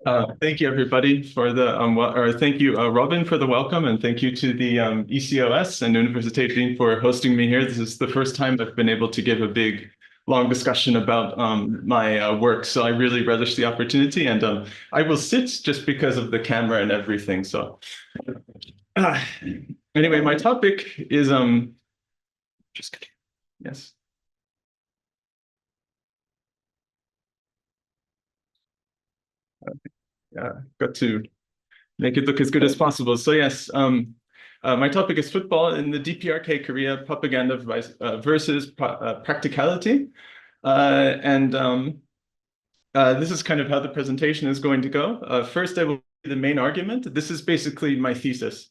Thank you, everybody, for the thank you, Robin, for the welcome, and thank you to the ECOS and University for hosting me here. This is the first time I've been able to give a big, long discussion about my work, so I really relish the opportunity, and I will sit just because of the camera and everything. So, uh, anyway, my topic is just kidding. Yes. Got to make it look as good as possible. So yes, my topic is football in the DPRK Korea, propaganda versus practicality. And this is kind of how the presentation is going to go. First, I will do the main argument. This is basically my thesis.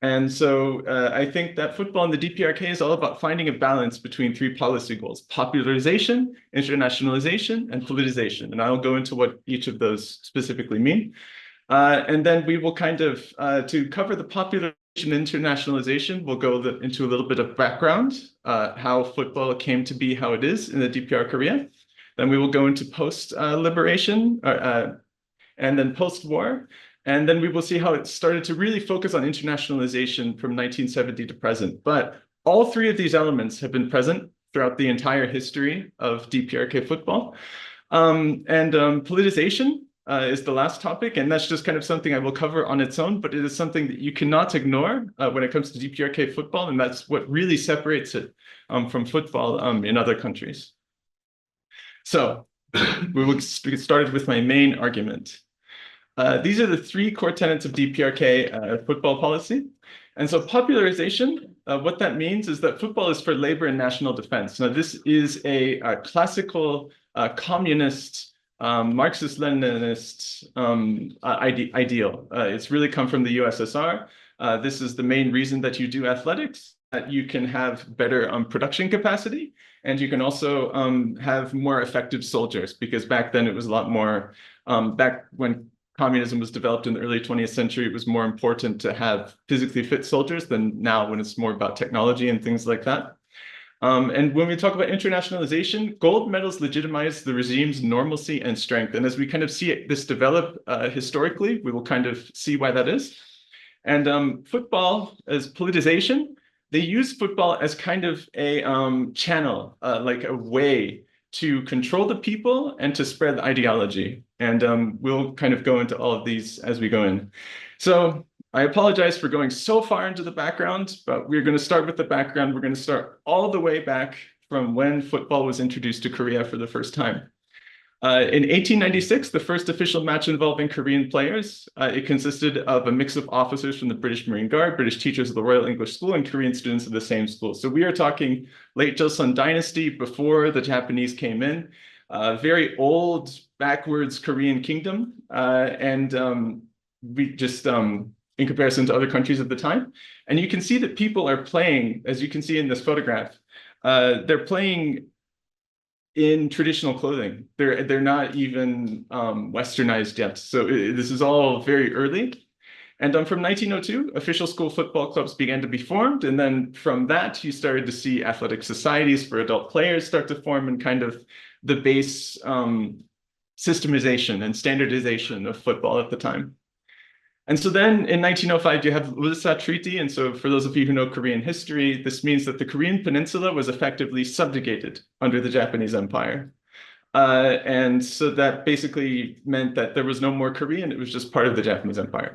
And so I think that football in the DPRK is all about finding a balance between three policy goals: popularization, internationalization, and politicization. And I'll go into what each of those specifically mean. And then we will kind of, to cover the popularization internationalization, we'll go into a little bit of background, how football came to be how it is in the DPR Korea. Then we will go into post-liberation, and then post-war. And then we will see how it started to really focus on internationalization from 1970 to present. But all three of these elements have been present throughout the entire history of DPRK football. Politicization is the last topic, and that's just kind of something I will cover on its own, but it is something that you cannot ignore when it comes to DPRK football, and that's what really separates it from football in other countries. So we will get started with my main argument. These are the three core tenets of DPRK football policy. And so popularization, what that means is that football is for labor and national defense. Now, this is a classical communist, Marxist-Leninist ideal. It's really come from the USSR. This is the main reason that you do athletics, that you can have better production capacity, and you can also have more effective soldiers, because back then it was a lot more, back when communism was developed in the early 20th century, it was more important to have physically fit soldiers than now, when it's more about technology and things like that. And when we talk about internationalization, gold medals legitimize the regime's normalcy and strength. And as we kind of see this develop historically, we will kind of see why that is. And football as politicization, they use football as kind of a channel, like a way to control the people and to spread the ideology. And we'll kind of go into all of these as we go in. So I apologize for going so far into the background, but we're going to start with the background. We're going to start all the way back from when football was introduced to Korea for the first time. In 1896, the first official match involving Korean players, it consisted of a mix of officers from the British Marine Guard, British teachers of the Royal English School, and Korean students of the same school. So we are talking late Joseon Dynasty, before the Japanese came in, very old, backwards Korean kingdom, and we just in comparison to other countries of the time. And you can see that people are playing, as you can see in this photograph, they're playing in traditional clothing. They're not even westernized yet. So this is all very early. And from 1902, official school football clubs began to be formed. And then from that, you started to see athletic societies for adult players start to form, and kind of the base systemization and standardization of football at the time. And so then in 1905, you have the Ulsa Treaty. And so for those of you who know Korean history, this means that the Korean peninsula was effectively subjugated under the Japanese Empire. And so that basically meant that there was no more Korean, it was just part of the Japanese Empire.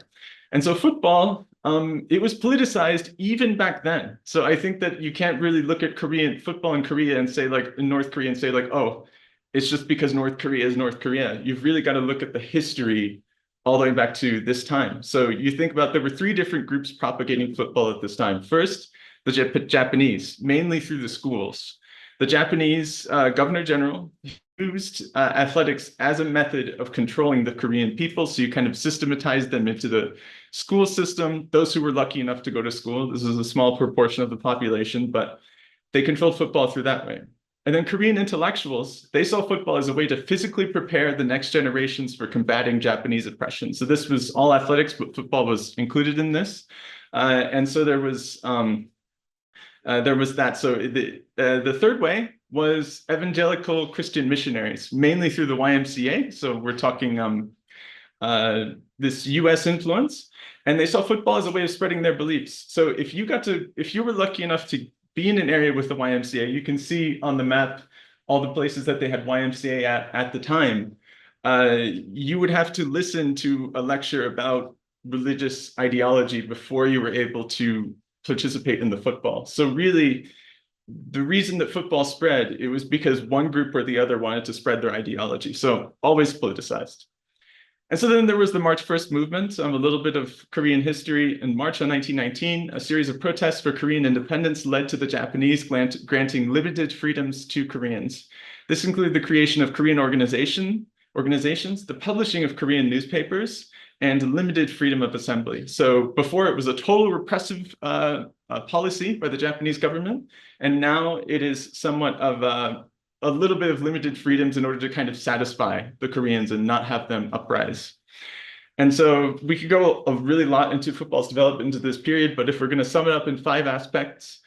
And so football, it was politicized even back then. So I think that you can't really look at Korean football in Korea and say, like, in North Korea, and say, like, oh, it's just because North Korea is North Korea. You've really got to look at the history all the way back to this time. So you think about, there were three different groups propagating football at this time. First, the Japanese, mainly through the schools. The Japanese Governor General used athletics as a method of controlling the Korean people. So you kind of systematized them into the school system. Those who were lucky enough to go to school, this is a small proportion of the population, but they controlled football through that way. And then Korean intellectuals, they saw football as a way to physically prepare the next generations for combating Japanese oppression. So this was all athletics, but football was included in this. And so there was that. So the third way was evangelical Christian missionaries, mainly through the YMCA. So we're talking this US influence, and they saw football as a way of spreading their beliefs. So if you were lucky enough to be in an area with the YMCA, you can see on the map all the places that they had YMCA at the time. You would have to listen to a lecture about religious ideology before you were able to participate in the football. So really, the reason that football spread, it was because one group or the other wanted to spread their ideology. So always politicized. And so then there was the March 1st movement, a little bit of Korean history. In March of 1919, a series of protests for Korean independence led to the Japanese granting limited freedoms to Koreans. This included the creation of Korean organizations, the publishing of Korean newspapers, and limited freedom of assembly. So before it was a total repressive policy by the Japanese government, and now it is somewhat of a little bit of limited freedoms in order to kind of satisfy the Koreans and not have them uprise. And so we could go a really lot into football's development into this period, but if we're going to sum it up in 5 aspects,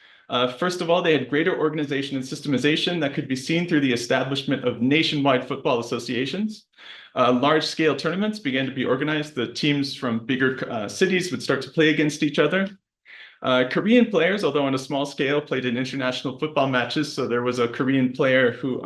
first of all, they had greater organization and systemization that could be seen through the establishment of nationwide football associations. Large-scale tournaments began to be organized. The teams from bigger cities would start to play against each other. Korean players, although on a small scale, played in international football matches. So there was a Korean player who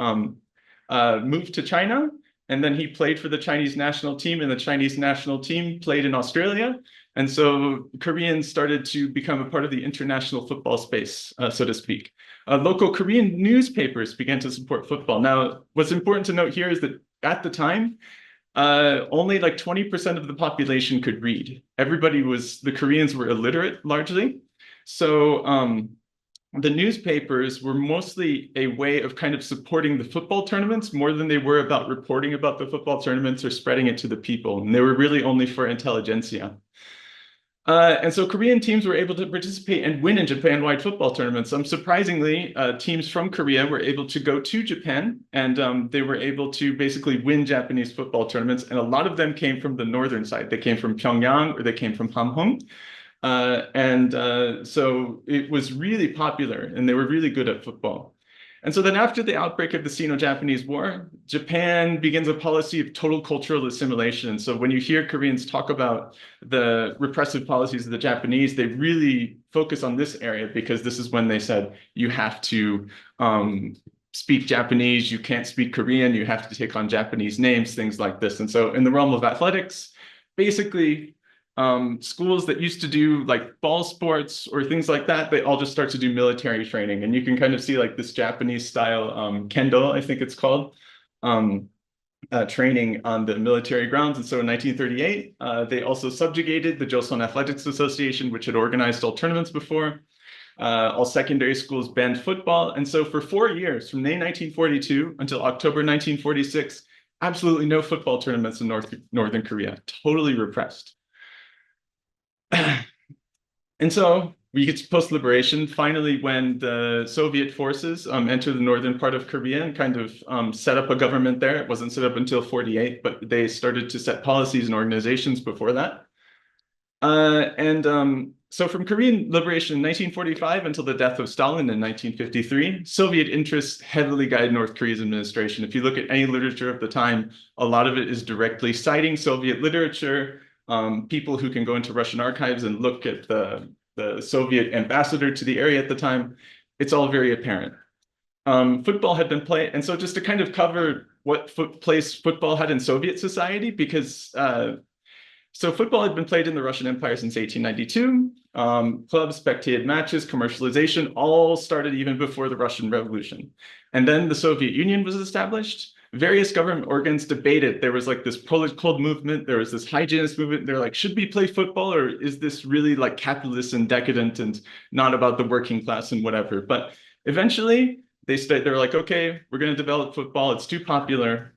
moved to China, and then he played for the Chinese national team, and the Chinese national team played in Australia. And so Koreans started to become a part of the international football space, so to speak. Local Korean newspapers began to support football. Now, what's important to note here is that at the time, only like 20% of the population could read. The Koreans were illiterate largely. So the newspapers were mostly a way of kind of supporting the football tournaments more than they were about reporting about the football tournaments or spreading it to the people. And they were really only for intelligentsia. And so Korean teams were able to participate and win in Japan-wide football tournaments. Surprisingly, teams from Korea were able to go to Japan, and they were able to basically win Japanese football tournaments. And a lot of them came from the northern side. They came from Pyongyang or they came from Hamhung. So it was really popular, and they were really good at football. And so then after the outbreak of the Sino-Japanese War, Japan begins a policy of total cultural assimilation. So when you hear Koreans talk about the repressive policies of the Japanese, they really focus on this area because this is when they said, you have to speak Japanese, you can't speak Korean, you have to take on Japanese names, things like this. And so in the realm of athletics, basically, schools that used to do like ball sports or things like that, they all just start to do military training. And you can kind of see like this Japanese style kendo, I think it's called, training on the military grounds. And so in 1938, they also subjugated the Joseon Athletics Association, which had organized all tournaments before. All secondary schools banned football. And so for 4 years, from May 1942 until October 1946, absolutely no football tournaments in Northern Korea, totally repressed. And so we get to post-liberation. Finally, when the Soviet forces entered the northern part of Korea and kind of set up a government there, it wasn't set up until 48, but they started to set policies and organizations before that. So from Korean liberation in 1945 until the death of Stalin in 1953, Soviet interests heavily guided North Korea's administration. If you look at any literature of the time, a lot of it is directly citing Soviet literature. People who can go into Russian archives and look at the Soviet ambassador to the area at the time, it's all very apparent. Football had been played, and so just to kind of cover what place football had in Soviet society, because so football had been played in the Russian Empire since 1892. Clubs, spectated matches, commercialization, all started even before the Russian Revolution. And then the Soviet Union was established. Various government organs debated. There was like this Polish Cold movement. There was this hygienist movement. They're like, should we play football, or is this really like capitalist and decadent and not about the working class and whatever? But eventually they're like, okay, we're going to develop football. It's too popular.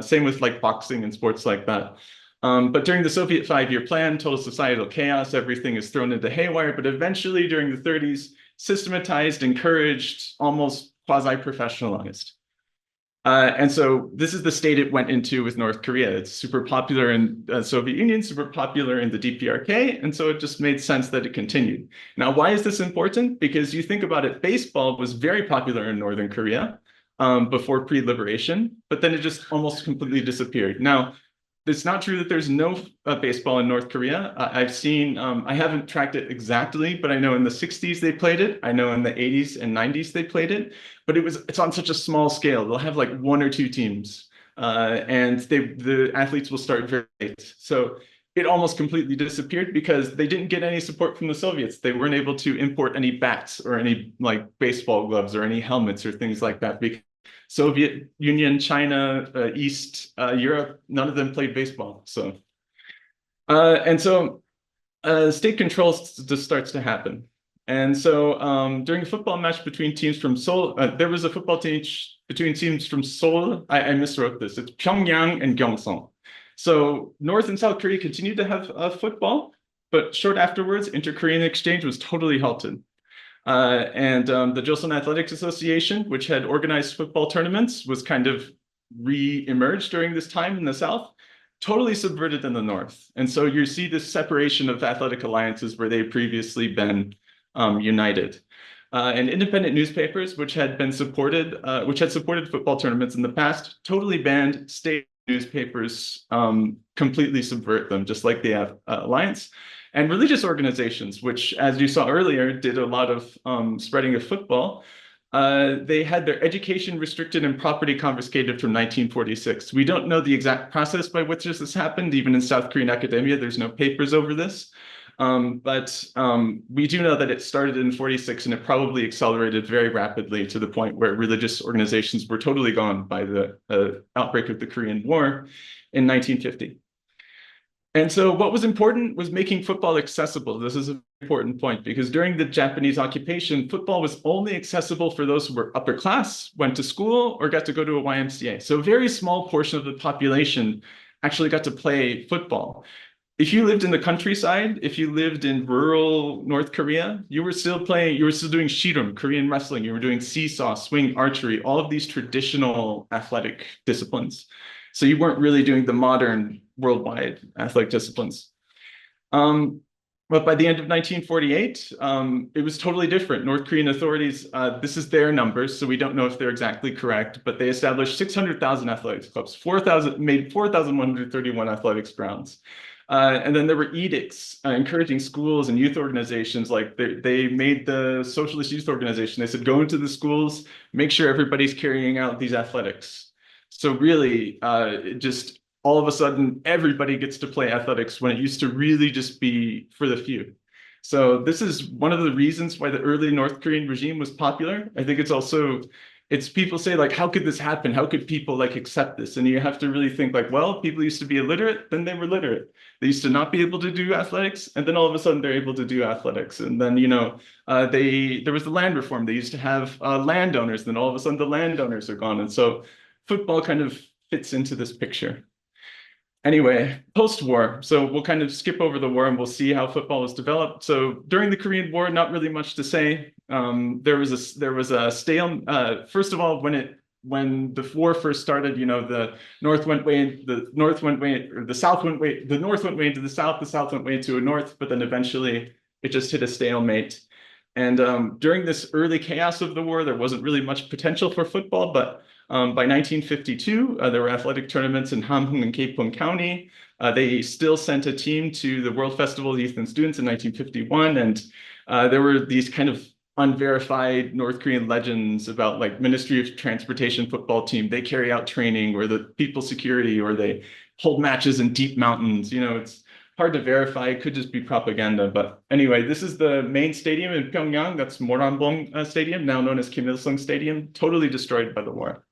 Same with like boxing and sports like that. But during the Soviet 5-year plan, total societal chaos, everything is thrown into haywire. But eventually during the 30s, systematized, encouraged, almost quasi-professionalized. And so this is the state it went into with North Korea. It's super popular in the Soviet Union, super popular in the DPRK. And so it just made sense that it continued. Now, why is this important? Because you think about it, baseball was very popular in Northern Korea before pre-liberation, but then it just almost completely disappeared. Now, it's not true that there's no baseball in North Korea. I've seen, I haven't tracked it exactly, but I know in the 60s they played it. I know in the 80s and 90s they played it, but it's on such a small scale. They'll have like one or two teams, and the athletes will start very late. So it almost completely disappeared because they didn't get any support from the Soviets. They weren't able to import any bats or any like baseball gloves or any helmets or things like that because Soviet Union, China, East Europe, none of them played baseball. So, and so state control just starts to happen. And so during a football match between teams from Seoul, there was a football team between teams from Seoul. I miswrote this. It's Pyongyang and Gyeongsang. So North and South Korea continued to have football, but short afterwards, inter-Korean exchange was totally halted. And the Joseon Athletics Association, which had organized football tournaments, was kind of re-emerged during this time in the South, totally subverted in the North. And so you see this separation of athletic alliances where they'd previously been united. And independent newspapers, which had supported football tournaments in the past, totally banned state newspapers, completely subvert them, just like the alliance. And religious organizations, which, as you saw earlier, did a lot of spreading of football, they had their education restricted and property confiscated from 1946. We don't know the exact process by which this happened. Even in South Korean academia, there's no papers over this. But we do know that it started in 46 and it probably accelerated very rapidly to the point where religious organizations were totally gone by the outbreak of the Korean War in 1950. And so what was important was making football accessible. This is an important point because during the Japanese occupation, football was only accessible for those who were upper class, went to school, or got to go to a YMCA. So a very small portion of the population actually got to play football. If you lived in the countryside, if you lived in rural North Korea, you were still doing shirum, Korean wrestling, you were doing seesaw, swing, archery, all of these traditional athletic disciplines. So you weren't really doing the modern worldwide athletic disciplines. But by the end of 1948, it was totally different. North Korean authorities, this is their numbers, so we don't know if they're exactly correct, but they established 600,000 athletics clubs, 4,131 athletics grounds. And then there were edicts encouraging schools and youth organizations, like they made the Socialist Youth Organization. They said, go into the schools, make sure everybody's carrying out these athletics. So really, just all of a sudden, everybody gets to play athletics when it used to really just be for the few. So this is one of the reasons why the early North Korean regime was popular. I think it's people say like, how could this happen? How could people like accept this? And you have to really think like, well, people used to be illiterate, then they were literate. They used to not be able to do athletics, and then all of a sudden they're able to do athletics. And then, there was the land reform. They used to have landowners, then all of a sudden the landowners are gone. And so football kind of fits into this picture. Anyway, post-war, so we'll kind of skip over the war and we'll see how football was developed. So during the Korean War, not really much to say. There was a stale. First of all, when the war first started, the North went way, the North went way, or the South went way, the North went way into the South went way to a North, but then eventually it just hit a stalemate. And during this early chaos of the war, there wasn't really much potential for football, but by 1952, there were athletic tournaments in Hamhung and Kaepong County. They still sent a team to the World Festival of Youth and Students in 1951, and there were these kind of unverified North Korean legends about like Ministry of Transportation football team. They carry out training, or the people security, or they hold matches in deep mountains. It's hard to verify. It could just be propaganda. But anyway, this is the main stadium in Pyongyang. That's Moranbong Stadium, now known as Kim Il-sung Stadium, totally destroyed by the war.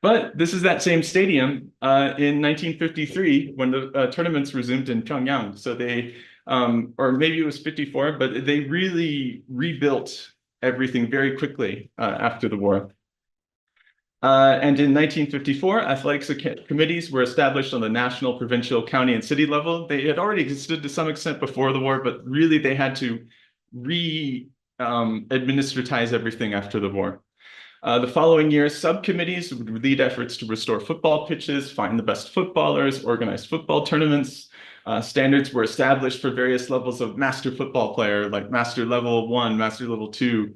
But this is that same stadium in 1953 when the tournaments resumed in Pyongyang. So they, or maybe it was 54, but they really rebuilt everything very quickly after the war. And in 1954, athletics committees were established on the national, provincial, county, and city level. They had already existed to some extent before the war, but really they had to administratize everything after the war. The following year, subcommittees would lead efforts to restore football pitches, find the best footballers, organize football tournaments. Standards were established for various levels of master football player, like master level 1, master level 2.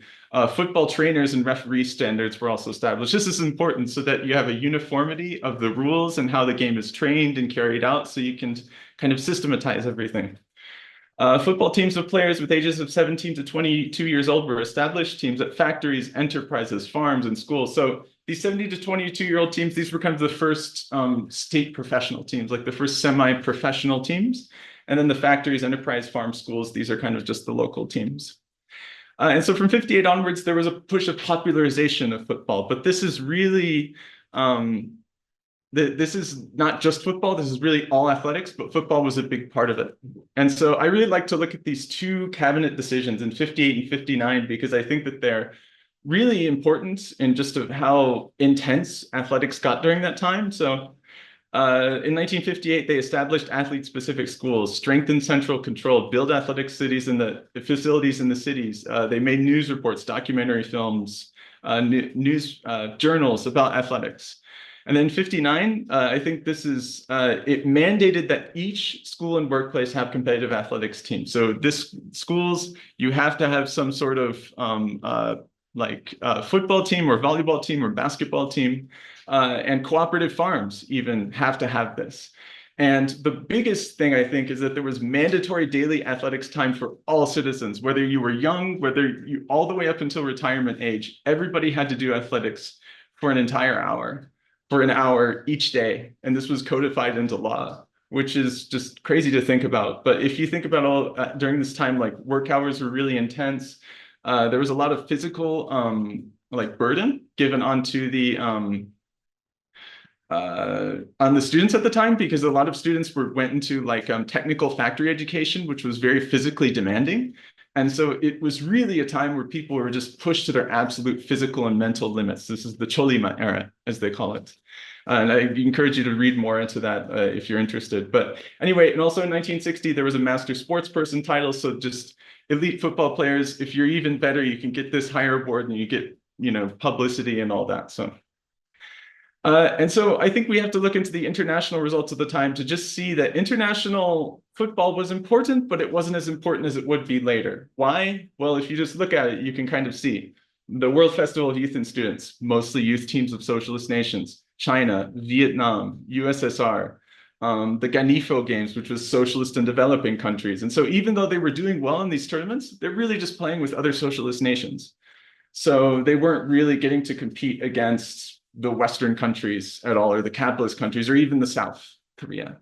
Football trainers and referee standards were also established. This is important so that you have a uniformity of the rules and how the game is trained and carried out, so you can kind of systematize everything. Football teams of players with ages of 17 to 22 years old were established, teams at factories, enterprises, farms, and schools. So these 70 to 22-year-old teams, these were kind of the first state professional teams, like the first semi-professional teams. And then the factories, enterprise, farm, schools, these are kind of just the local teams. And so from 58 onwards, there was a push of popularization of football. But this is really this is not just football, this is really all athletics, but football was a big part of it. And so I really like to look at these two cabinet decisions in 58 and 59, because I think that they're really important in just of how intense athletics got during that time. So in 1958, they established athlete-specific schools, strengthened central control, build athletic cities in the facilities in the cities. They made news reports, documentary films, news journals about athletics. And then 59, I think this is, it mandated that each school and workplace have competitive athletics teams. So this schools, you have to have some sort of football team or volleyball team or basketball team, and cooperative farms even have to have this. And the biggest thing, I think, is that there was mandatory daily athletics time for all citizens, whether you were young, whether you all the way up until retirement age, everybody had to do athletics for an entire hour. For an hour each day. And this was codified into law, which is just crazy to think about. But if you think about all during this time, like work hours were really intense. There was a lot of physical burden given onto the on the students at the time, because a lot of students went into technical factory education, which was very physically demanding. And so it was really a time where people were just pushed to their absolute physical and mental limits. This is the Cholima era, as they call it. And I encourage you to read more into that if you're interested. But anyway, and also in 1960, there was a master sports person title. So just elite football players, if you're even better, you can get this higher award and you get, publicity and all that. So. And so I think we have to look into the international results of the time to just see that international football was important, but it wasn't as important as it would be later. Why? Well, if you just look at it, you can kind of see. The World Festival of Youth and Students, mostly youth teams of socialist nations, China, Vietnam, USSR, the Ganifo Games, which was socialist and developing countries. And so even though they were doing well in these tournaments, they're really just playing with other socialist nations. So they weren't really getting to compete against the Western countries at all, or the capitalist countries, or even the South Korea.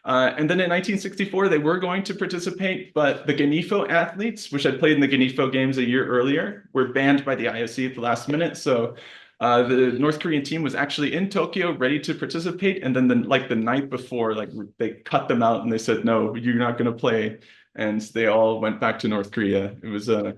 And then in 1964, they were going to participate, but the Ganifo athletes, which had played in the Ganifo Games a year earlier, were banned by the IOC at the last minute. So the North Korean team was actually in Tokyo, ready to participate. And then the night before, they cut them out and they said, no, you're not going to play. And they all went back to North Korea. It was a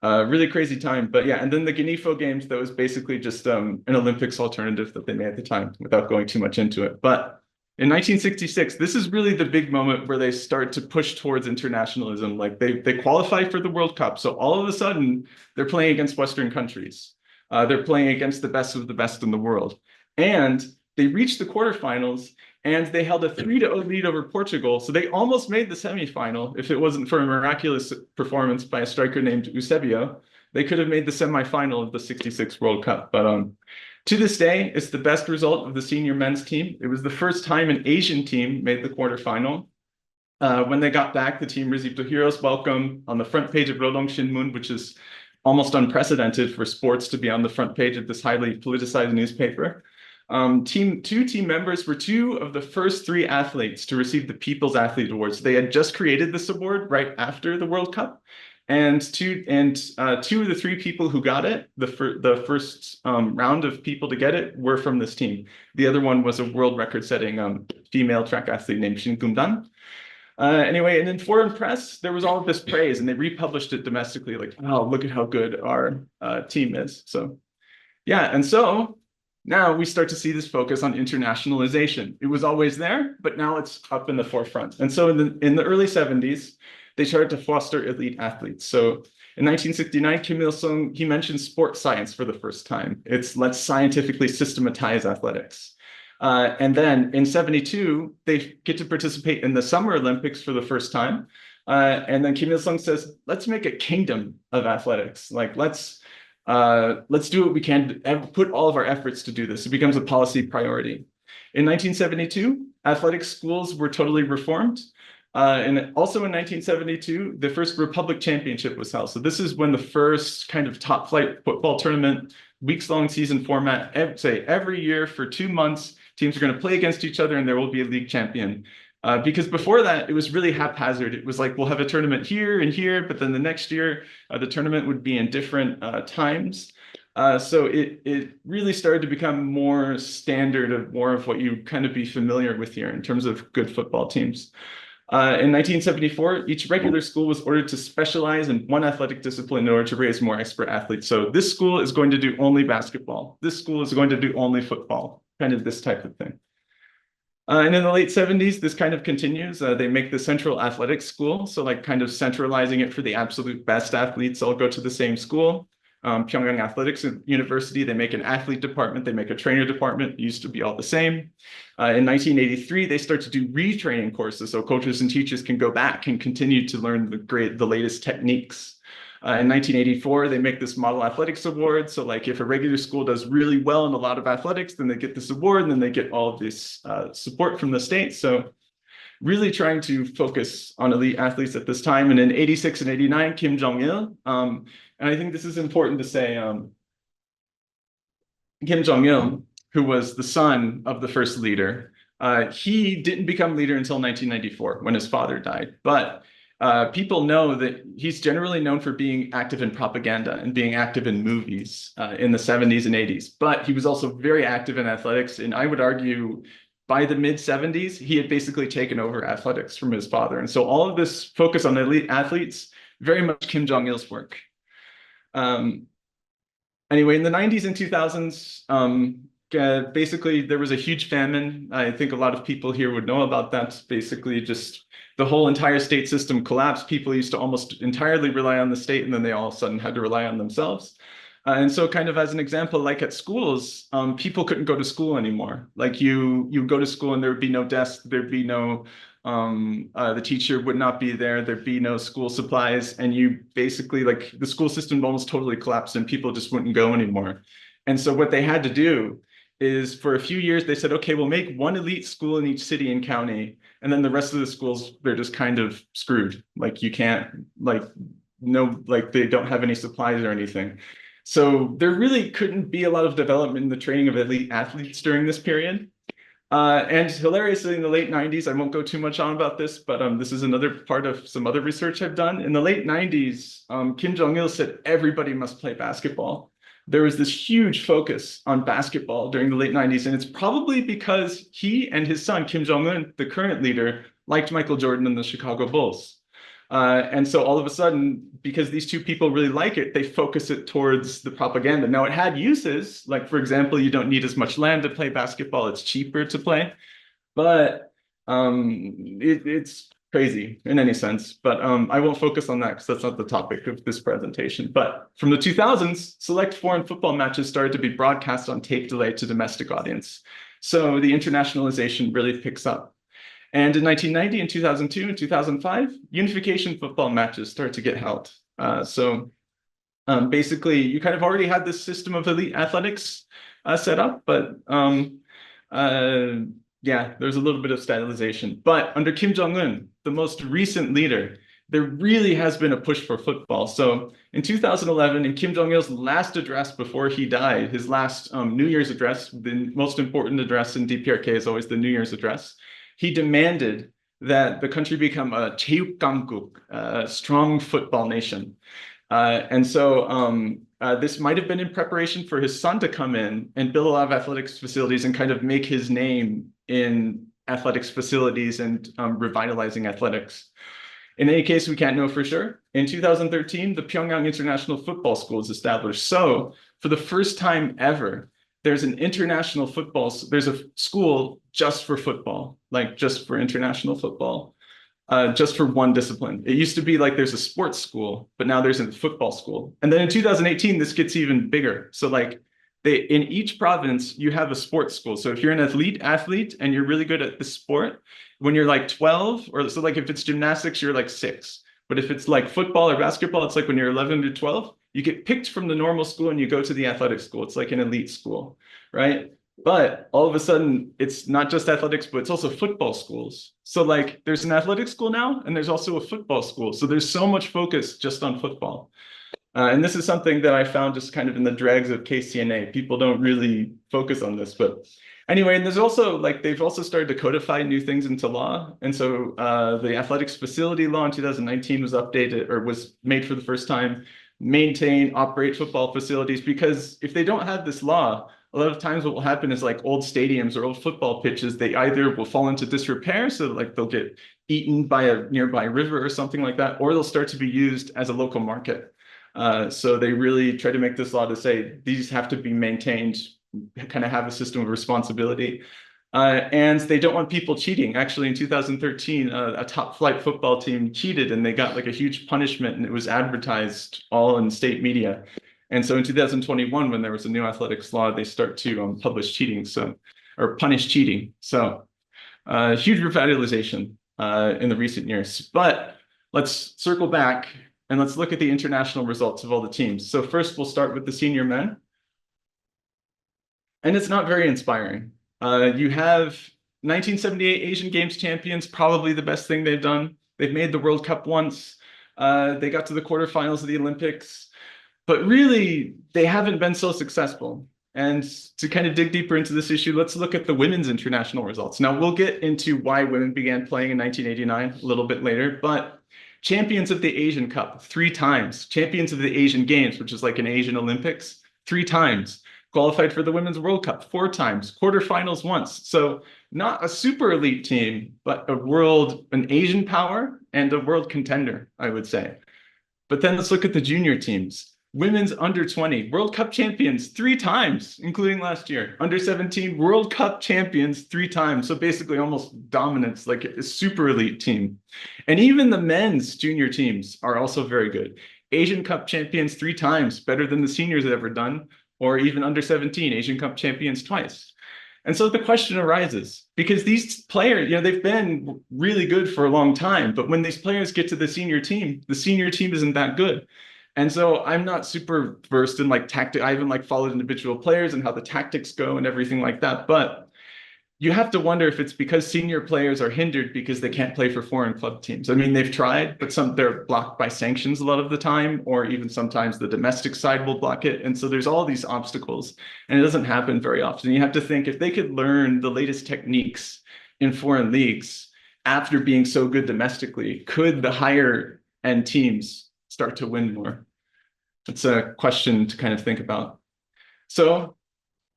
really crazy time. But yeah, and then the Ganifo Games, that was basically just an Olympics alternative that they made at the time without going too much into it. But in 1966, this is really the big moment where they start to push towards internationalism. Like they qualify for the World Cup. So all of a sudden, they're playing against Western countries. They're playing against the best of the best in the world. And they reached the quarterfinals, and they held a 3-0 lead over Portugal. So they almost made the semifinal. If it wasn't for a miraculous performance by a striker named Eusebio, they could have made the semifinal of the 66 World Cup. But to this day, it's the best result of the senior men's team. It was the first time an Asian team made the quarterfinal. When they got back, the team received a hero's welcome on the front page of Rodong Shinmun, which is almost unprecedented for sports to be on the front page of this highly politicized newspaper. Two team members were two of the first 3 athletes to receive the People's Athlete Award. So they had just created this award right after the World Cup. And two of the 3 people who got it, the first round of people to get it, were from this team. The other one was a world record-setting female track athlete named Shin Kum-dan. Anyway, and in foreign press, there was all of this praise, and they republished it domestically, like, oh, look at how good our team is. So, yeah, and so now we start to see this focus on internationalization. It was always there, but now it's up in the forefront. And so in the early 70s, they started to foster elite athletes. So In 1969, Kim Il-sung, he mentioned sports science for the first time. It's let's scientifically systematize athletics. And then in 72, they get to participate in the Summer Olympics for the first time. And then Kim Il-sung says, let's make a kingdom of athletics. Like, let's do what we can to put all of our efforts to do this. It becomes a policy priority. In 1972, athletic schools were totally reformed. And also in 1972, the first Republic Championship was held. So this is when the first kind of top flight football tournament, weeks-long season format, every year for 2 months, teams are going to play against each other and there will be a league champion. Because before that, it was really haphazard. It was like, we'll have a tournament here and here, but then the next year, the tournament would be in different times. So it really started to become more standard of more of what you kind of be familiar with here in terms of good football teams. In 1974, each regular school was ordered to specialize in one athletic discipline in order to raise more expert athletes. So this school is going to do only basketball. This school is going to do only football, kind of this type of thing. And in the late 70s, this kind of continues. They make the Central Athletics School, so like kind of centralizing it for the absolute best athletes all go to the same school. Pyongyang Athletics University, they make an athlete department, they make a trainer department, it used to be all the same. In 1983, they start to do retraining courses, so coaches and teachers can go back and continue to learn the latest techniques. In 1984, they make this Model Athletics Award. So like if a regular school does really well in a lot of athletics, then they get this award and then they get all of this support from the state. So really trying to focus on elite athletes at this time. And in 86 and 89, Kim Jong-il, and I think this is important to say, Kim Jong-il, who was the son of the first leader, he didn't become leader until 1994 when his father died. But people know that he's generally known for being active in propaganda and being active in movies in the 70s and 80s. But he was also very active in athletics. And I would argue by the mid 70s, he had basically taken over athletics from his father. And so all of this focus on elite athletes, very much Kim Jong-il's work. Anyway, in the 90s and 2000s, basically there was a huge famine. I think a lot of people here would know about that. Basically just the whole entire state system collapsed. People used to almost entirely rely on the state, and then they all of a sudden had to rely on themselves. And so kind of as an example, like at schools, people couldn't go to school anymore. Like you go to school and there would be no desk, there'd be no, the teacher would not be there, there'd be no school supplies, and you basically, like the school system almost totally collapsed and people just wouldn't go anymore. And so what they had to do is for a few years, they said, okay, we'll make one elite school in each city and county, and then the rest of the schools, they're just kind of screwed. Like you can't, like, no, like they don't have any supplies or anything. So there really couldn't be a lot of development in the training of elite athletes during this period. And hilariously, in the late 90s, I won't go too much on about this, but this is another part of some other research I've done. In the late 90s, Kim Jong-il said everybody must play basketball. There was this huge focus on basketball during the late 90s, and it's probably because he and his son, Kim Jong-un, the current leader, liked Michael Jordan and the Chicago Bulls. And so all of a sudden, because these two people really like it, they focus it towards the propaganda. Now, it had uses, like, for example, you don't need as much land to play basketball. It's cheaper to play. But it's crazy in any sense. But I won't focus on that because that's not the topic of this presentation. But from the 2000s, select foreign football matches started to be broadcast on tape delay to domestic audience. So the internationalization really picks up. And in 1990, in 2002, and 2005, unification football matches start to get held. Basically, you kind of already had this system of elite athletics set up, but yeah, there's a little bit of stylization. But under Kim Jong-un, the most recent leader, there really has been a push for football. So in 2011, in Kim Jong-il's last address before he died, his last New Year's address, the most important address in DPRK is always the New Year's address, he demanded that the country become a 체육강국, a strong football nation. And so this might have been in preparation for his son to come in and build a lot of athletics facilities and kind of make his name in athletics facilities and revitalizing athletics. In any case, we can't know for sure. In 2013, the Pyongyang International Football School is established. So for the first time ever, there's an international football, there's a school just for football, like just for international football. just for one discipline. It used to be like there's a sports school, but now there's a football school. And then in 2018, this gets even bigger. So like in each province, you have a sports school. So if you're an athlete and you're really good at the sport, when you're like 12, or so like if it's gymnastics, you're like 6. But if it's like football or basketball, it's like when you're 11 to 12, you get picked from the normal school and you go to the athletic school. It's like an elite school, right? But all of a sudden, it's not just athletics, but it's also football schools. So like there's an athletic school now, and there's also a football school. So there's so much focus just on football. And this is something that I found just kind of in the dregs of KCNA. People don't really focus on this, but anyway, and there's also like they've also started to codify new things into law. And so the athletics facility law in 2019 was updated or was made for the first time, maintain, operate football facilities, because if they don't have this law, a lot of times what will happen is like old stadiums or old football pitches, they either will fall into disrepair, so like they'll get eaten by a nearby river or something like that, or they'll start to be used as a local market. So they really try to make this law to say these have to be maintained, kind of have a system of responsibility. And they don't want people cheating. Actually, in 2013, a top flight football team cheated and they got like a huge punishment, and it was advertised all in state media. And so in 2021, when there was a new athletics law, they start to publish cheating, or punish cheating. So huge revitalization in the recent years. But let's circle back and let's look at the international results of all the teams. So first, we'll start with the senior men. And it's not very inspiring. You have 1978 Asian Games champions, probably the best thing they've done. They've made the World Cup once. They got to the quarterfinals of the Olympics. But really, they haven't been so successful. And to kind of dig deeper into this issue, let's look at the women's international results. Now, we'll get into why women began playing in 1989 a little bit later, but champions of the Asian Cup 3 times, champions of the Asian Games, which is like an Asian Olympics, 3 times, qualified for the Women's World Cup 4 times, quarterfinals once. So not a super elite team, but an Asian power and a world contender, I would say. But then let's look at the junior teams. Women's under 20, World Cup champions 3 times, including last year. Under 17, World Cup champions 3 times. So basically almost dominance, like a super elite team. And even the men's junior teams are also very good. Asian Cup champions 3 times, better than the seniors have ever done, or even under 17, Asian Cup champions twice. And so the question arises, because these players, they've been really good for a long time, but when these players get to the senior team isn't that good. And so I'm not super versed in like tactic. I haven't like followed individual players and how the tactics go and everything like that. But you have to wonder if it's because senior players are hindered because they can't play for foreign club teams. I mean, they've tried, but they're blocked by sanctions a lot of the time, or even sometimes the domestic side will block it. And so there's all these obstacles, and it doesn't happen very often. You have to think if they could learn the latest techniques in foreign leagues after being so good domestically, could the higher end teams start to win more? It's a question to kind of think about. So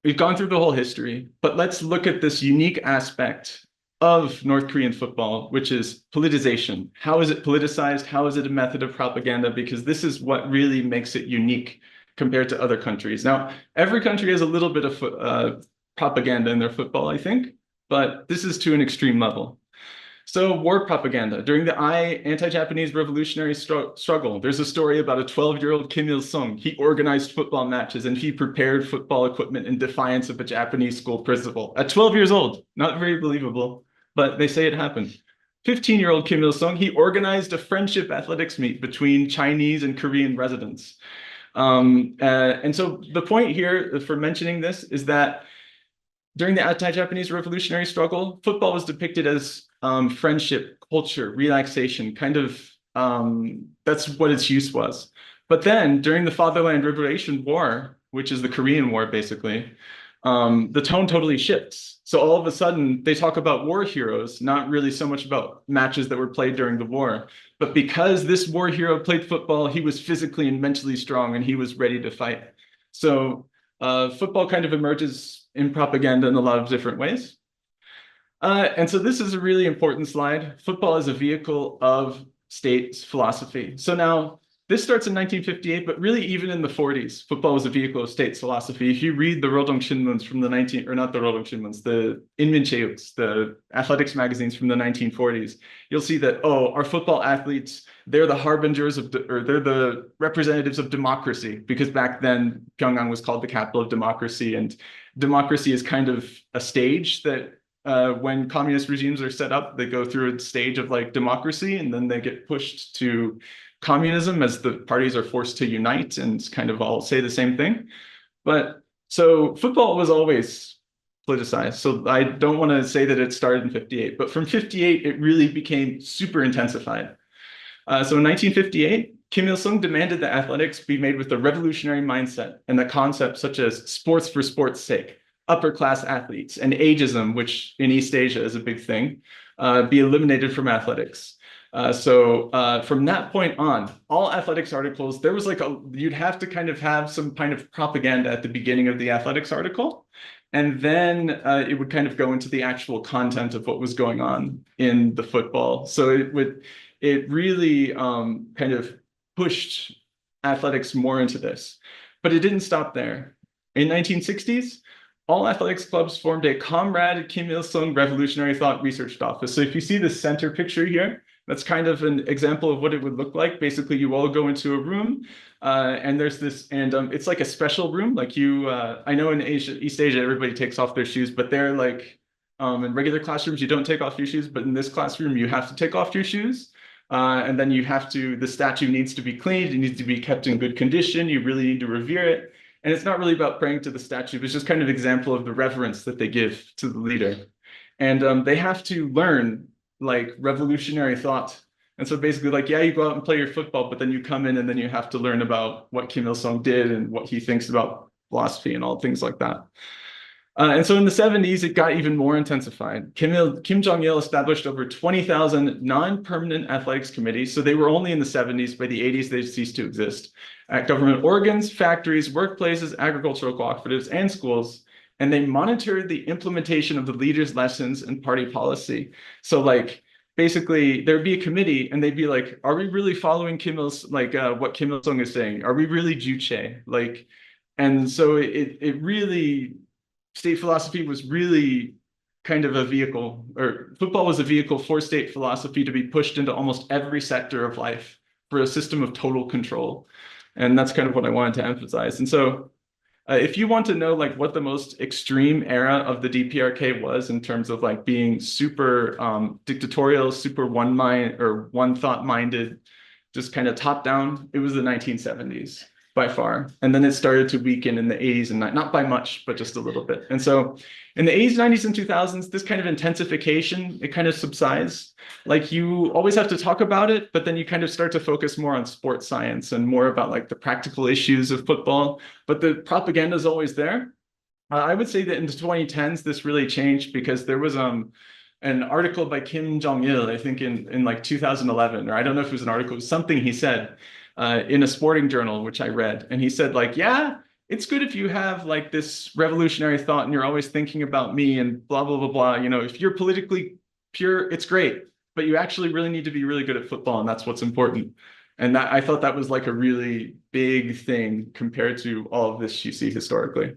we've gone through the whole history, but let's look at this unique aspect of North Korean football, which is politicization. How is it politicized? How is it a method of propaganda? Because this is what really makes it unique compared to other countries. Now, every country has a little bit of propaganda in their football, I think, but this is to an extreme level. So war propaganda. During the anti-Japanese revolutionary struggle, there's a story about a 12-year-old Kim Il-sung. He organized football matches and he prepared football equipment in defiance of a Japanese school principal. At 12 years old, not very believable, but they say it happened. 15-year-old Kim Il-sung, he organized a friendship athletics meet between Chinese and Korean residents. And so the point here for mentioning this is that during the anti-Japanese revolutionary struggle, football was depicted as friendship, culture, relaxation, kind of, that's what its use was. But then during the Fatherland Liberation War, which is the Korean War, basically, the tone totally shifts. So all of a sudden they talk about war heroes, not really so much about matches that were played during the war, but because this war hero played football, he was physically and mentally strong and he was ready to fight. So football kind of emerges in propaganda in a lot of different ways. And so this is a really important slide. Football is a vehicle of state philosophy. So now this starts in 1958, but really even in the 40s, football was a vehicle of state philosophy. If you read the Rodong Shinmuns from the not the Rodong Shinmuns, the Inmincheuks, the athletics magazines from the 1940s, you'll see that, oh, our football athletes, they're the harbingers of, or they're the representatives of democracy, because back then Pyongyang was called the capital of democracy, and democracy is kind of a stage that when communist regimes are set up, they go through a stage of like democracy, and then they get pushed to communism as the parties are forced to unite and kind of all say the same thing. But so football was always politicized. So I don't want to say that it started in 58, but from 58, it really became super intensified. So in 1958, Kim Il-sung demanded that athletics be made with a revolutionary mindset and the concepts such as sports for sport's sake, upper class athletes, and ageism, which in East Asia is a big thing, be eliminated from athletics. From that point on, all athletics articles, there was like you'd have to kind of have some kind of propaganda at the beginning of the athletics article. And then it would kind of go into the actual content of what was going on in the football. So it really kind of pushed athletics more into this. But it didn't stop there. In 1960s, all athletics clubs formed a Comrade Kim Il-sung Revolutionary Thought Research Office. So if you see the center picture here, that's kind of an example of what it would look like. Basically, you all go into a room, and there's this, and it's like a special room. Like I know in East Asia, everybody takes off their shoes, but they're like, in regular classrooms, you don't take off your shoes, but in this classroom, you have to take off your shoes. And then the statue needs to be cleaned, it needs to be kept in good condition, you really need to revere it. And it's not really about praying to the statue, it's just kind of an example of the reverence that they give to the leader. And they have to learn like revolutionary thought. And so basically like, yeah, you go out and play your football, but then you come in and then you have to learn about what Kim Il-sung did and what he thinks about philosophy and all things like that. And so in the 70s, it got even more intensified. Kim Jong-il established over 20,000 non-permanent athletics committees. So they were only in the 70s. By the 80s, they ceased to exist. At government organs, factories, workplaces, agricultural cooperatives, and schools. And they monitored the implementation of the leaders' lessons and party policy. So like, basically, there'd be a committee and they'd be like, are we really following what Kim Il-sung is saying? Are we really Juche? Like, and so it really, state philosophy was really kind of a vehicle, or football was a vehicle for state philosophy to be pushed into almost every sector of life for a system of total control. And that's kind of what I wanted to emphasize. And so if you want to know like what the most extreme era of the DPRK was in terms of like being super dictatorial, super one thought minded, just kind of top down, it was the 1970s by far. And then it started to weaken in the 80s and not by much, but just a little bit. And so in the 80s, 90s, and 2000s, this kind of intensification, it kind of subsides. Like you always have to talk about it, but then you kind of start to focus more on sports science and more about like the practical issues of football, but the propaganda is always there. I would say that in the 2010s, this really changed because there was an article by Kim Jong-il, I think in like 2011, or I don't know if it was an article, it was something he said in a sporting journal, which I read. And he said like, yeah, it's good if you have like this revolutionary thought and you're always thinking about me and blah, blah, blah, blah. You know, if you're politically pure, it's great, but you actually really need to be really good at football, and that's what's important. And that, I thought that was like a really big thing compared to all of this you see historically.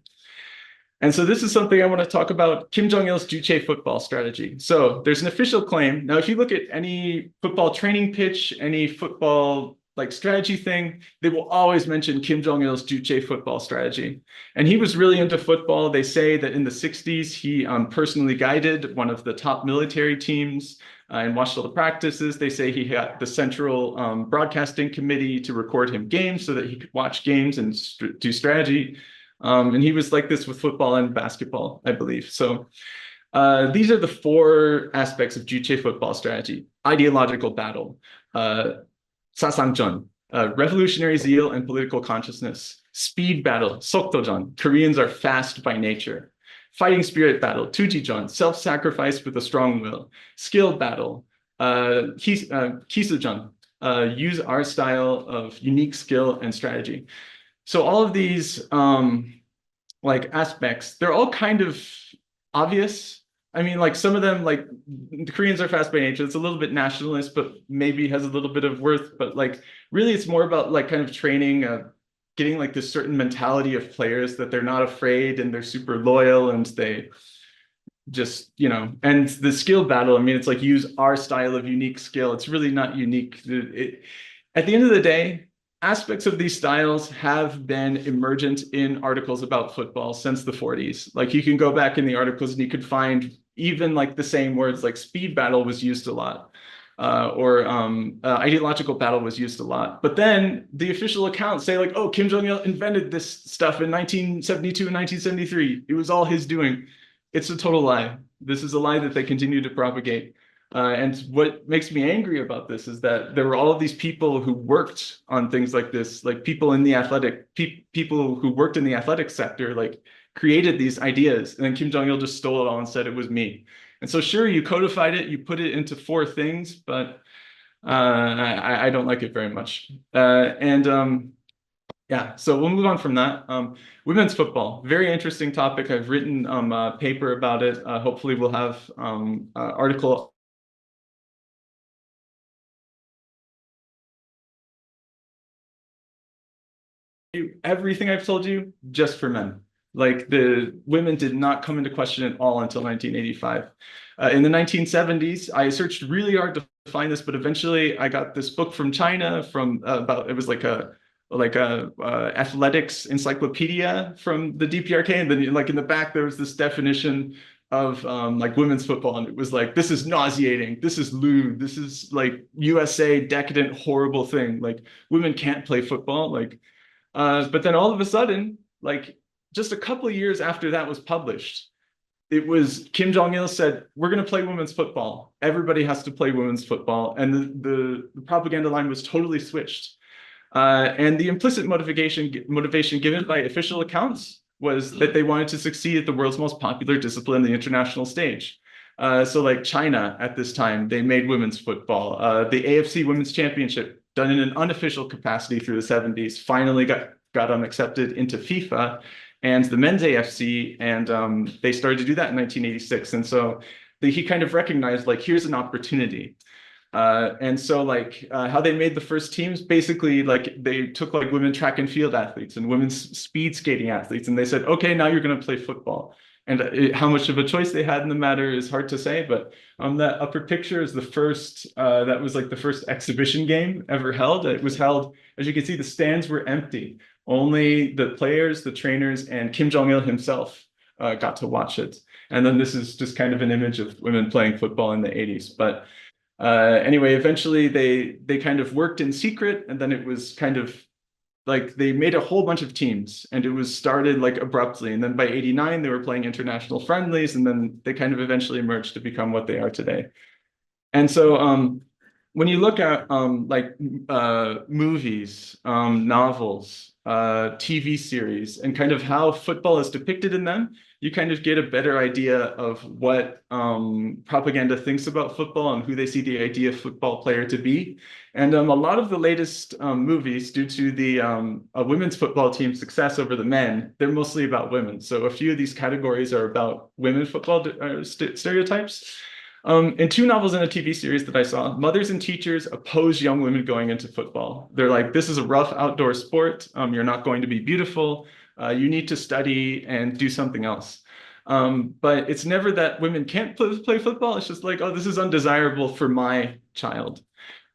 And so this is something I want to talk about, Kim Jong-il's Juche football strategy. So there's an official claim. Now, if you look at any football training pitch, any football like strategy thing, they will always mention Kim Jong-il's Juche football strategy. And he was really into football. They say that in the 60s, he personally guided one of the top military teams and watched all the practices. They say he had the central broadcasting committee to record him games so that he could watch games and do strategy. And he was like this with football and basketball, I believe. So these are the four aspects of Juche football strategy: ideological battle, Sasangjeon, revolutionary zeal and political consciousness; speed battle, Sokdojeon, Koreans are fast by nature; fighting spirit battle, Tujijeon, self-sacrifice with a strong will; skill battle, Kisujeon, use our style of unique skill and strategy. So all of these like aspects, they're all kind of obvious, I mean, like some of them, like the Koreans are fast by nature. It's a little bit nationalist, but maybe has a little bit of worth. But like, really, it's more about like kind of training, getting like this certain mentality of players that they're not afraid and they're super loyal and they just, and the skill battle. I mean, it's like use our style of unique skill. It's really not unique. At the end of the day, aspects of these styles have been emergent in articles about football since the 40s. Like you can go back in the articles and you could find even like the same words, like speed battle was used a lot. Or ideological battle was used a lot. But then the official accounts say like, oh, Kim Jong-il invented this stuff in 1972 and 1973. It was all his doing. It's a total lie. This is a lie that they continue to propagate. And what makes me angry about this is that there were all of these people who worked on things like this, like people in the people who worked in the athletic sector, like created these ideas. And then Kim Jong-il just stole it all and said it was me. And so sure, you codified it, you put it into 4 things, but I don't like it very much. Yeah, so we'll move on from that. Women's football, very interesting topic. I've written a paper about it. Hopefully we'll have article. Everything I've told you, just for men. Like the women did not come into question at all until 1985. In the 1970s, I searched really hard to find this, but eventually I got this book from China from about, it was like a athletics encyclopedia from the DPRK, and then like in the back there was this definition of like women's football, and it was like, this is nauseating, this is lewd, this is like USA decadent, horrible thing. Like women can't play football. Like but then all of a sudden, like just a couple of years after that was published, it was Kim Jong-il said, we're going to play women's football. Everybody has to play women's football. And the propaganda line was totally switched. And the implicit motivation given by official accounts was that they wanted to succeed at the world's most popular discipline, the international stage. So like China at this time, they made women's football. The AFC Women's Championship, done in an unofficial capacity through the 70s, finally got accepted into FIFA and the men's AFC, and they started to do that in 1986. And so he kind of recognized like, here's an opportunity. And so like how they made the first teams, basically like they took like women track and field athletes and women's speed skating athletes, and they said, okay, now you're going to play football. And how much of a choice they had in the matter is hard to say, but that upper picture is the first, that was like the first exhibition game ever held. It was held, as you can see, the stands were empty. Only the players, the trainers, and Kim Jong-il himself got to watch it. And then this is just kind of an image of women playing football in the 80s. But anyway, eventually they kind of worked in secret, and then it was kind of like they made a whole bunch of teams, and it was started like abruptly. And then by 89, they were playing international friendlies, and then they kind of eventually emerged to become what they are today. And so when you look at like movies, novels, TV series, and kind of how football is depicted in them, you kind of get a better idea of what propaganda thinks about football and who they see the ideal football player to be. And a lot of the latest movies, due to the women's football team's success over the men, they're mostly about women. So a few of these categories are about women football stereotypes. In 2 novels and a TV series that I saw, mothers and teachers oppose young women going into football. They're like, this is a rough outdoor sport. You're not going to be beautiful. You need to study and do something else. But it's never that women can't play football. It's just like, oh, this is undesirable for my child.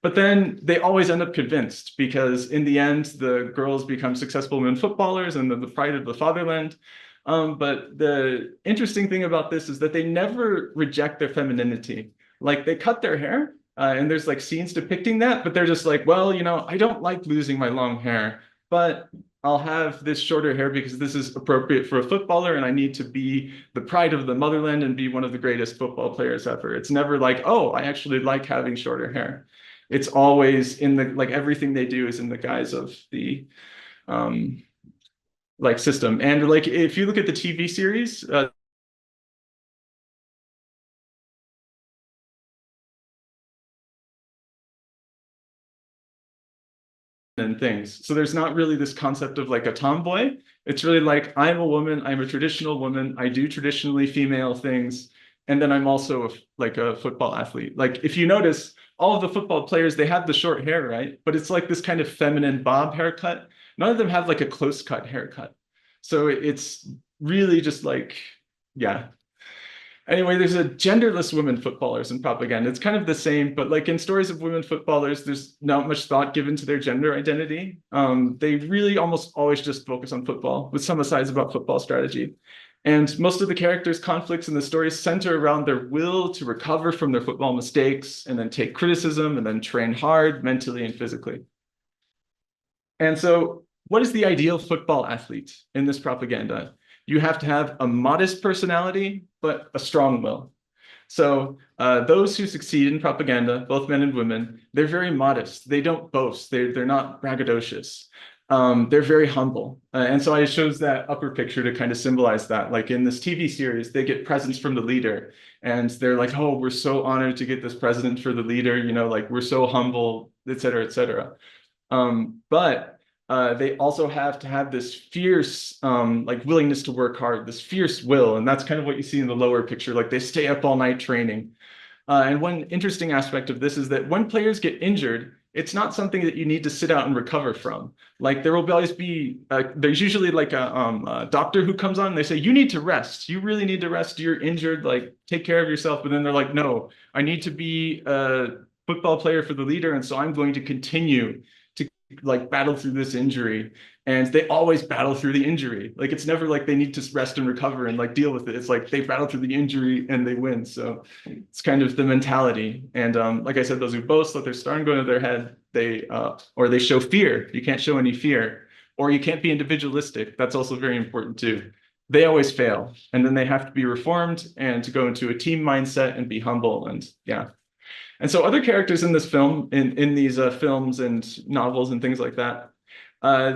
But then they always end up convinced, because in the end, the girls become successful women footballers and the pride of the fatherland. But the interesting thing about this is that they never reject their femininity. Like they cut their hair, and there's like scenes depicting that, but they're just like, well, I don't like losing my long hair, but I'll have this shorter hair because this is appropriate for a footballer, and I need to be the pride of the motherland and be one of the greatest football players ever. It's never like, oh, I actually like having shorter hair. It's always in the, like everything they do is in the guise of the like system. And like if you look at the TV series, and things. So there's not really this concept of like a tomboy. It's really like, I'm a woman, I'm a traditional woman, I do traditionally female things, And then I'm also like a football athlete. Like if you notice, all of the football players, they have the short hair, right? But it's like this kind of feminine bob haircut. None of them have like a close cut haircut. So it's really just like, yeah. Anyway, there's a genderless women footballers in propaganda. It's kind of the same, but like in stories of women footballers, there's not much thought given to their gender identity. They really almost always just focus on football with some asides about football strategy. And most of the characters' conflicts in the stories center around their will to recover from their football mistakes and then take criticism and then train hard mentally and physically. And so what is the ideal football athlete in this propaganda? You have to have a modest personality, but a strong will. So those who succeed in propaganda, both men and women, they're very modest. They don't boast. They're not braggadocious. They're very humble. And so I chose that upper picture to kind of symbolize that. Like in this TV series, they get presents from the leader and they're like, oh, we're so honored to get this present for the leader, you know, like we're so humble, et cetera, et cetera. But they also have to have this fierce like willingness to work hard, this fierce will. And that's kind of what you see in the lower picture. Like they stay up all night training. And one interesting aspect of this is that when players get injured, it's not something that you need to sit out and recover from. Like there will always be, there's usually like a doctor who comes on and they say, you need to rest. You really need to rest. You're injured, like take care of yourself. But then they're like, no, I need to be a football player for the leader. And so I'm going to continue to like battle through this injury. And they always battle through the injury. Like it's never like they need to rest and recover and like deal with it. It's like they battle through the injury and they win. So it's kind of the mentality. And like I said, those who boast, let their star go into their head, or they show fear. You can't show any fear, or you can't be individualistic. That's also very important too. They always fail, and then they have to be reformed and to go into a team mindset and be humble. And yeah. And so other characters in this film, in these films and novels and things like that,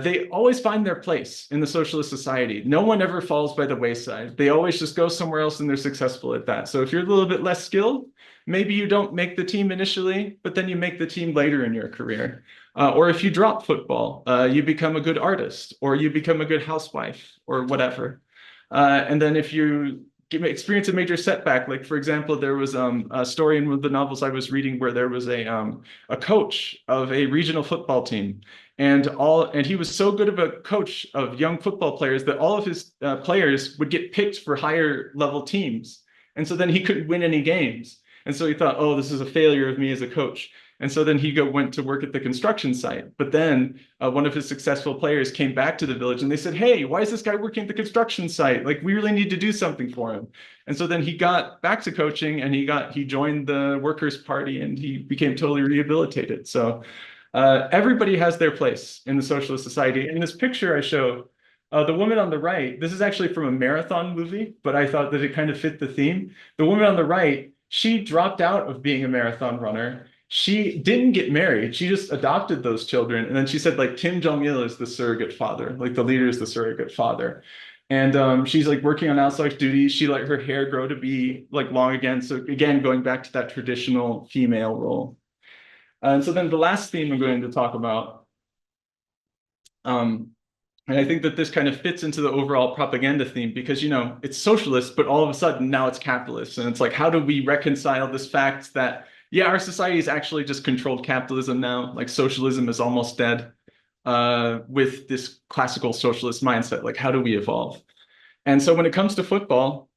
they always find their place in the socialist society. No one ever falls by the wayside. They always just go somewhere else and they're successful at that. So if you're a little bit less skilled, maybe you don't make the team initially, but then you make the team later in your career. Or if you drop football, you become a good artist, or you become a good housewife, or whatever. And then if you experience a major setback, like for example, there was a story in one of the novels I was reading where there was a coach of a regional football team, and he was so good of a coach of young football players that all of his players would get picked for higher level teams, and so then he couldn't win any games, and so he thought, oh, this is a failure of me as a coach. And so then he went to work at the construction site. But then one of his successful players came back to the village and they said, hey, why is this guy working at the construction site? Like, we really need to do something for him. And so then he got back to coaching and he joined the Workers' Party and he became totally rehabilitated. So everybody has their place in the socialist society. In this picture I show, the woman on the right, this is actually from a marathon movie, but I thought that it kind of fit the theme. The woman on the right, she dropped out of being a marathon runner. She didn't get married. She just adopted those children. And then she said, like, Kim Jong-il is the surrogate father. Like, the leader is the surrogate father. And she's, like, working on outsourced duties. She let her hair grow to be, like, long again. So, again, going back to that traditional female role. And so then the last theme I'm going to talk about, and I think that this kind of fits into the overall propaganda theme because, you know, it's socialist, but all of a sudden now it's capitalist. And it's like, how do we reconcile this fact that yeah, our society is actually just controlled capitalism now. Like socialism is almost dead with this classical socialist mindset. Like, how do we evolve? And so when it comes to football,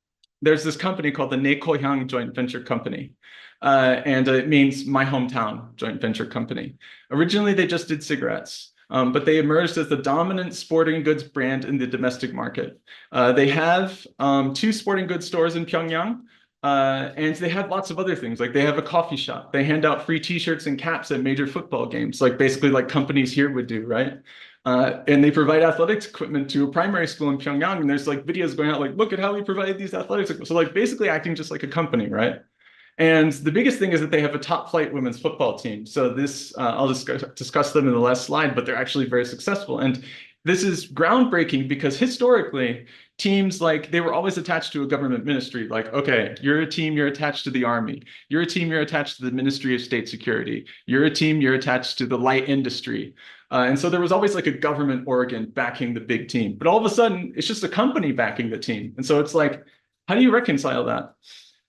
there's this company called the Nekohyang Joint Venture Company. And it means my hometown joint venture company. Originally, they just did cigarettes. But they emerged as the dominant sporting goods brand in the domestic market. They have 2 sporting goods stores in Pyongyang. And they have lots of other things, like they have a coffee shop. They hand out free T-shirts and caps at major football games, like basically like companies here would do, right? And they provide athletics equipment to a primary school in Pyongyang. And there's like videos going out like, look at how we provide these athletics. So like basically acting just like a company, right? And the biggest thing is that they have a top flight women's football team. So this, I'll discuss them in the last slide, but they're actually very successful. And this is groundbreaking because historically, teams like they were always attached to a government ministry. Like, okay, you're a team, you're attached to the army. You're a team, you're attached to the Ministry of State Security. You're a team, you're attached to the light industry. And so there was always like a government organ backing the big team. But all of a sudden, it's just a company backing the team. And so it's like, how do you reconcile that?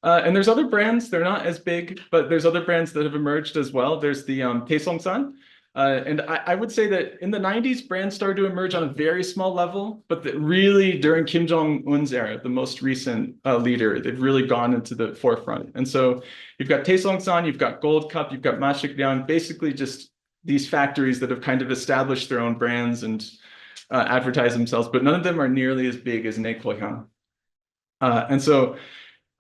And there's other brands, they're not as big, but there's other brands that have emerged as well. There's the Taesongsan. And I would say that in the 90s, brands started to emerge on a very small level, but that really during Kim Jong-un's era, the most recent leader, they've really gone into the forefront. And so you've got Taesongsan, you've got Gold Cup, you've got Mashikryang, basically just these factories that have kind of established their own brands and advertise themselves, but none of them are nearly as big as Naekohyang. And so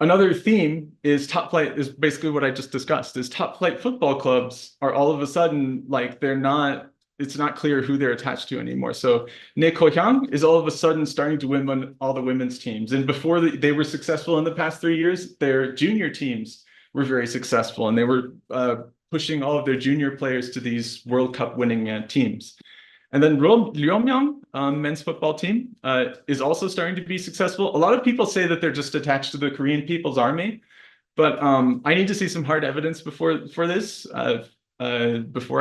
another theme is top flight is basically what I just discussed is top flight football clubs are all of a sudden like it's not clear who they're attached to anymore. So Naekohyang is all of a sudden starting to win all the women's teams. And before they were successful in the past 3 years, their junior teams were very successful and they were pushing all of their junior players to these World Cup winning teams. And then Ryomyang, men's football team, is also starting to be successful. A lot of people say that they're just attached to the Korean People's Army, but I need to see some hard evidence before I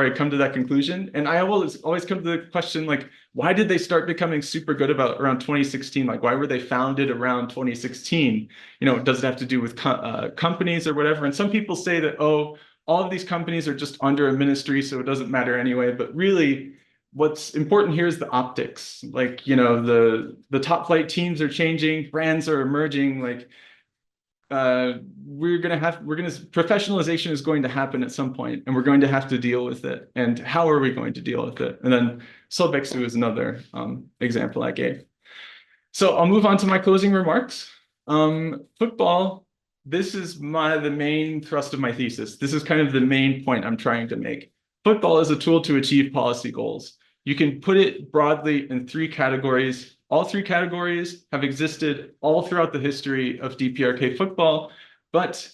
come to that conclusion. And I always come to the question, like, why did they start becoming super good around 2016? Like, why were they founded around 2016? You know, does it have to do with companies or whatever? And some people say that, oh, all of these companies are just under a ministry, so it doesn't matter anyway. But really, what's important here is the optics. Like, you know, the top flight teams are changing, brands are emerging. Like, professionalization is going to happen at some point, and we're going to have to deal with it. And how are we going to deal with it? And then Sobeksu is another example I gave. So I'll move on to my closing remarks. Football, this is the main thrust of my thesis. This is kind of the main point I'm trying to make. Football is a tool to achieve policy goals. You can put it broadly in 3 categories. All 3 categories have existed all throughout the history of DPRK football, but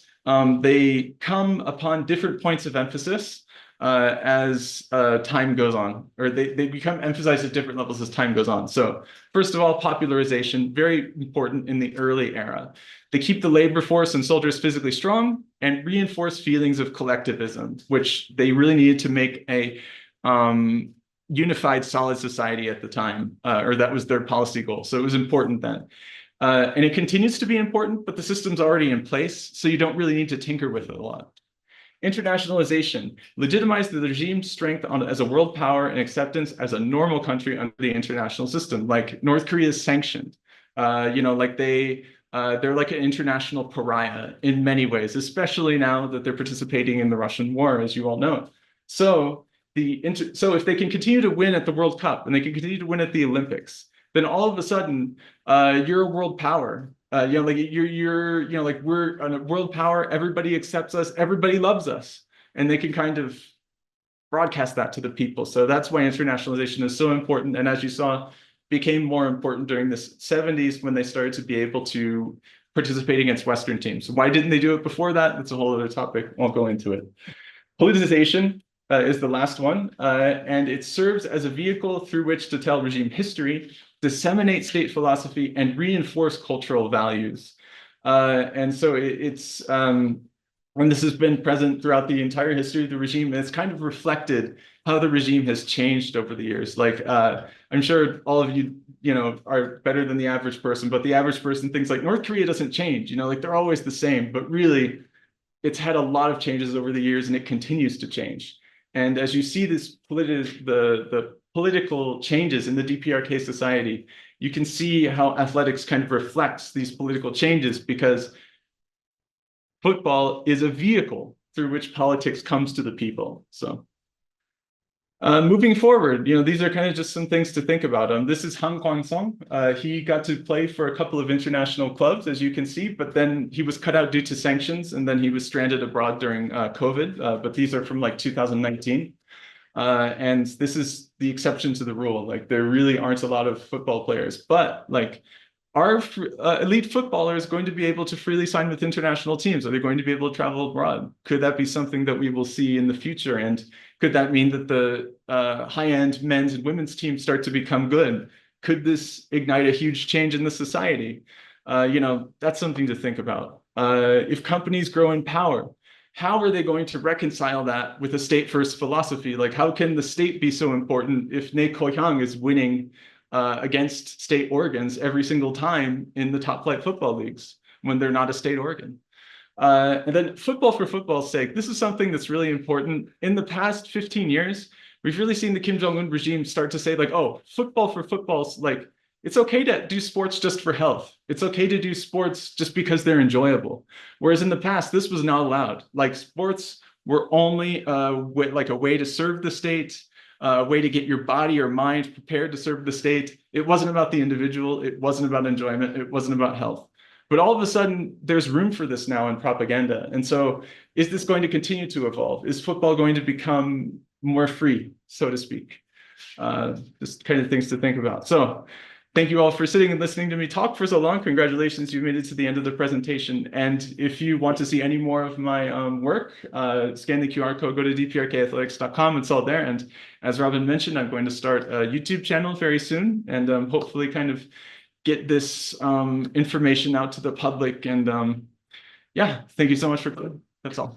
they come upon different points of emphasis as time goes on, or they become emphasized at different levels as time goes on. So first of all, popularization, very important in the early era. They keep the labor force and soldiers physically strong and reinforce feelings of collectivism, which they really needed to make a unified, solid society at the time, or that was their policy goal. So it was important then. And it continues to be important, but the system's already in place, so you don't really need to tinker with it a lot. Internationalisation, legitimize the regime's strength as a world power and acceptance as a normal country under the international system. Like North Korea is sanctioned. You know, like they're like an international pariah in many ways, especially now that they're participating in the Russian war, as you all know. So if they can continue to win at the World Cup and they can continue to win at the Olympics, then all of a sudden you're a world power. You know, like you know, like we're a world power. Everybody accepts us. Everybody loves us, and they can kind of broadcast that to the people. So that's why internationalization is so important. And as you saw, became more important during the 70s when they started to be able to participate against Western teams. Why didn't they do it before that? That's a whole other topic. Won't go into it. Politicization is the last one, and it serves as a vehicle through which to tell regime history, disseminate state philosophy, and reinforce cultural values. And so it's, and this has been present throughout the entire history of the regime, and it's kind of reflected how the regime has changed over the years. Like, I'm sure all of you, you know, are better than the average person, but the average person thinks like North Korea doesn't change, you know, like they're always the same, but really it's had a lot of changes over the years and it continues to change. And as you see this the political changes in the DPRK society, you can see how athletics kind of reflects these political changes, because football is a vehicle through which politics comes to the people. So moving forward, you know, these are kind of just some things to think about. This is Han Kwang-sung. He got to play for a couple of international clubs, as you can see, but then he was cut out due to sanctions, and then he was stranded abroad during COVID. But these are from like 2019. And this is the exception to the rule. Like, there really aren't a lot of football players, but like, are elite footballers going to be able to freely sign with international teams? Are they going to be able to travel abroad? Could that be something that we will see in the future? And could that mean that the high-end men's and women's teams start to become good? Could this ignite a huge change in the society? You know, that's something to think about. If companies grow in power, how are they going to reconcile that with a state-first philosophy? Like, how can the state be so important if Naekohyang is winning against state organs every single time in the top flight football leagues when they're not a state organ? And then football for football's sake, this is something that's really important. In the past 15 years, we've really seen the Kim Jong-un regime start to say like, oh, football for football's like, it's okay to do sports just for health. It's okay to do sports just because they're enjoyable. Whereas in the past, this was not allowed. Like sports were only like a way to serve the state, a way to get your body or mind prepared to serve the state. It wasn't about the individual. It wasn't about enjoyment. It wasn't about health. But all of a sudden, there's room for this now in propaganda. And so is this going to continue to evolve? Is football going to become more free, so to speak? Just kind of things to think about. So thank you all for sitting and listening to me talk for so long. Congratulations, you made it to the end of the presentation. And if you want to see any more of my work, scan the QR code, go to dprkathletics.com. It's all there. And as Robin mentioned, I'm going to start a YouTube channel very soon and hopefully kind of get this information out to the public. And yeah, thank you so much for, that's all.